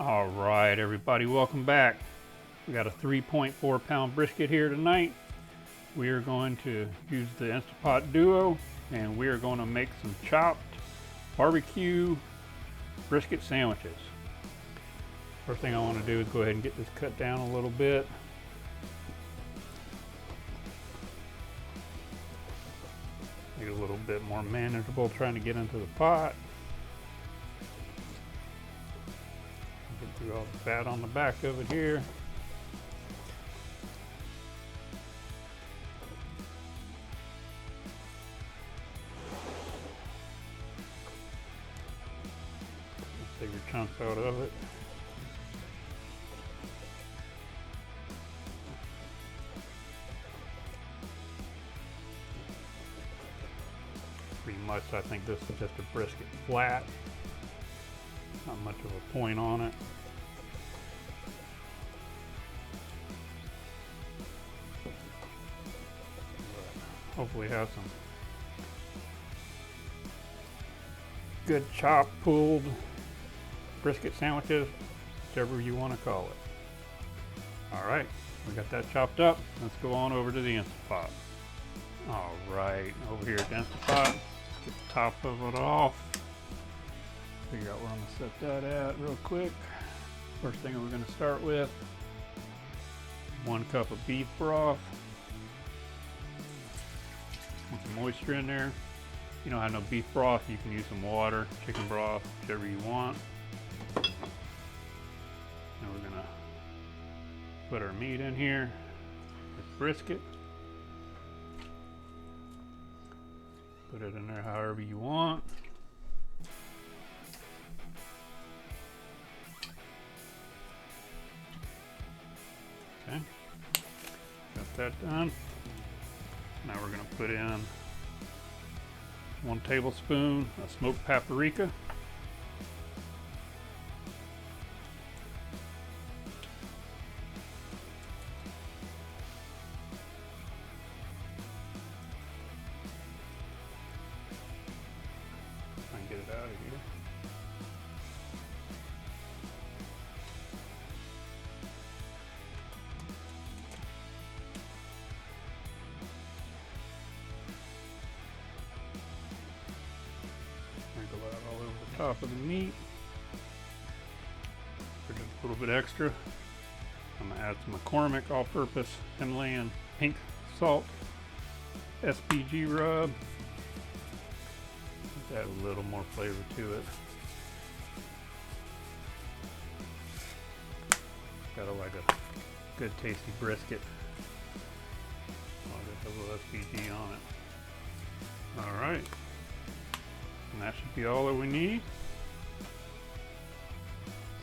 All right, everybody, welcome back. We got a 3.4 pound brisket here tonight. We are going to use the Instapot Duo, and we are going to make some chopped barbecue brisket sandwiches. First thing I want to do is go ahead and get this cut down a little bit. Make it a little bit more manageable trying to get into the pot. Get through all the fat on the back of it here. Take your chunks out of it. Pretty much, I think this is just a brisket flat. Not much of a point on it. But hopefully have some good chopped, pulled brisket sandwiches, whichever you want to call it. All right, we got that chopped up. Let's go on over to the Instapot. All right, over here at the Instapot, get the top of it off. Figure out where I'm gonna set that at real quick. First thing we're gonna start with, 1 cup of beef broth. Want some moisture in there. If you don't have no beef broth, you can use some water, chicken broth, whichever you want. And we're gonna put our meat in here, this brisket. Put it in there however you want. Okay, got that done. Now we're gonna put in 1 tablespoon of smoked paprika. Get it out of here. Sprinkle that all over the top of the meat. For just a little bit extra, I'm gonna add some McCormick all-purpose Himalayan pink salt SPG rub. Add a little more flavor to it. Gotta like a good tasty brisket. I'll get a little SPG on it. Alright. And that should be all that we need.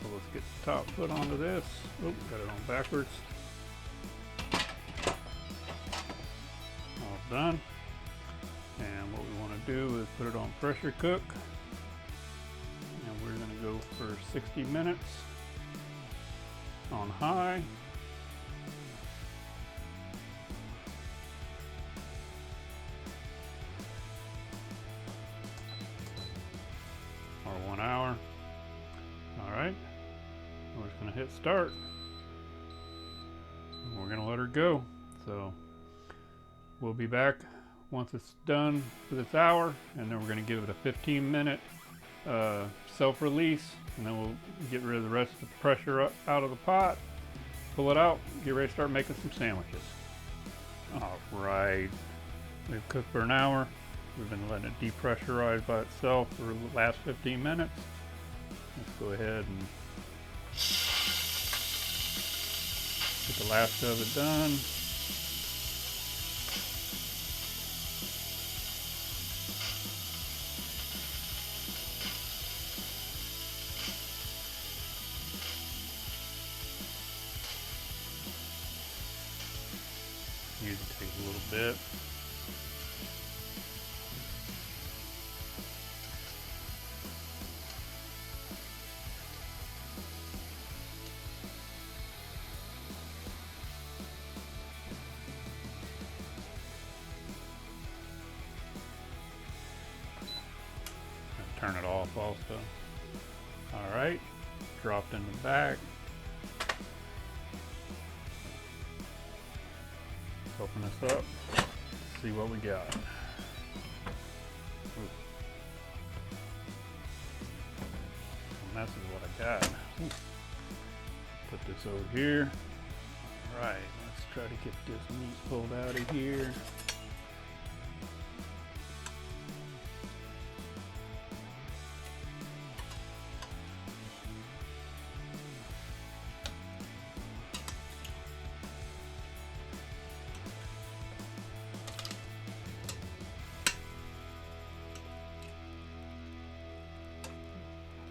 So let's get the top foot onto this. Oh, got it on backwards. All done. And what we want to do is put it on pressure cook, and we're going to go for 60 minutes on high. Or 1 hour. All right, we're just going to hit start, and we're going to let her go. So we'll be back once it's done for this hour, and then we're going to give it a 15-minute self-release, and then we'll get rid of the rest of the pressure out of the pot, pull it out, get ready to start making some sandwiches. All right, we've cooked for an hour. We've been letting it depressurize by itself for the last 15 minutes. Let's go ahead and get the last of it done. Usually takes a little bit. Turn it off also. All right, dropped in the back. Let's open this up, see what we got. Ooh. And this is what I got. Ooh. Put this over here. All right, let's try to get this meat pulled out of here.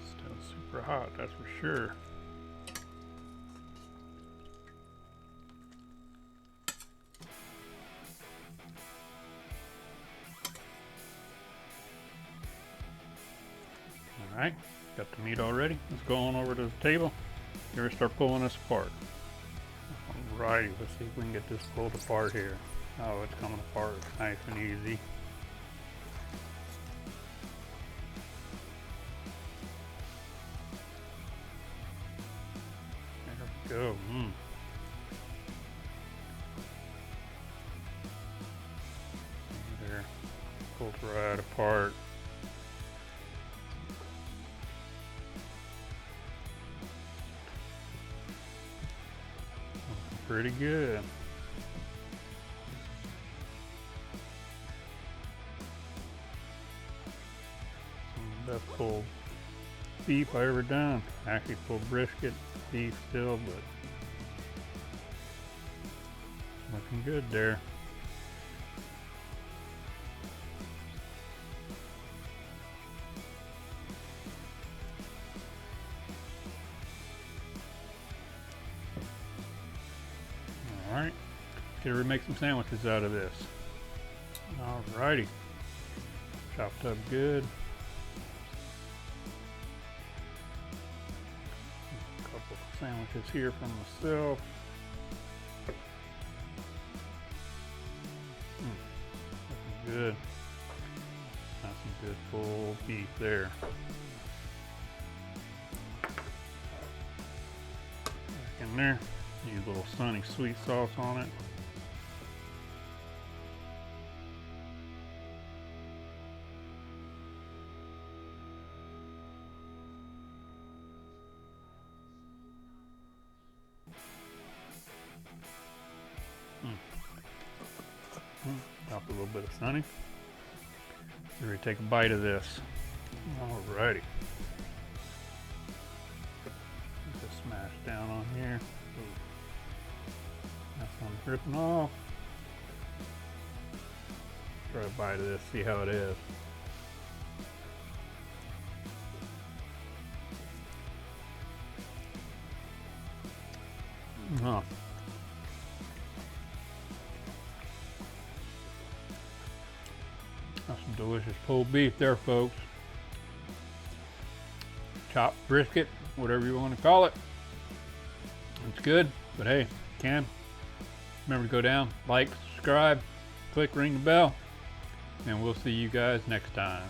Still super hot, that's for sure. Alright, got the meat already. Let's go on over to the table. Here we start pulling this apart. Alrighty, let's see if we can get this pulled apart here. Oh, it's coming apart nice and easy. There we go. There, pulled right apart. Pretty good. Some of the best pulled beef I ever done. Actually pulled brisket beef still, but looking good there. Alright, get ready to make some sandwiches out of this. Alrighty, chopped up good. A couple of sandwiches here from myself. Looking good. Got some good full beef there. Back in there. Use a little sunny sweet sauce on it. Drop a little bit of sunny. Here we take a bite of this. Alrighty. Just smash down on here. That's one dripping off. Try a bite of this, see how it is. That's some delicious pulled beef there, folks. Chopped brisket, whatever you want to call it. It's good, but hey, can. Remember to go down, like, subscribe, click, ring the bell, and we'll see you guys next time.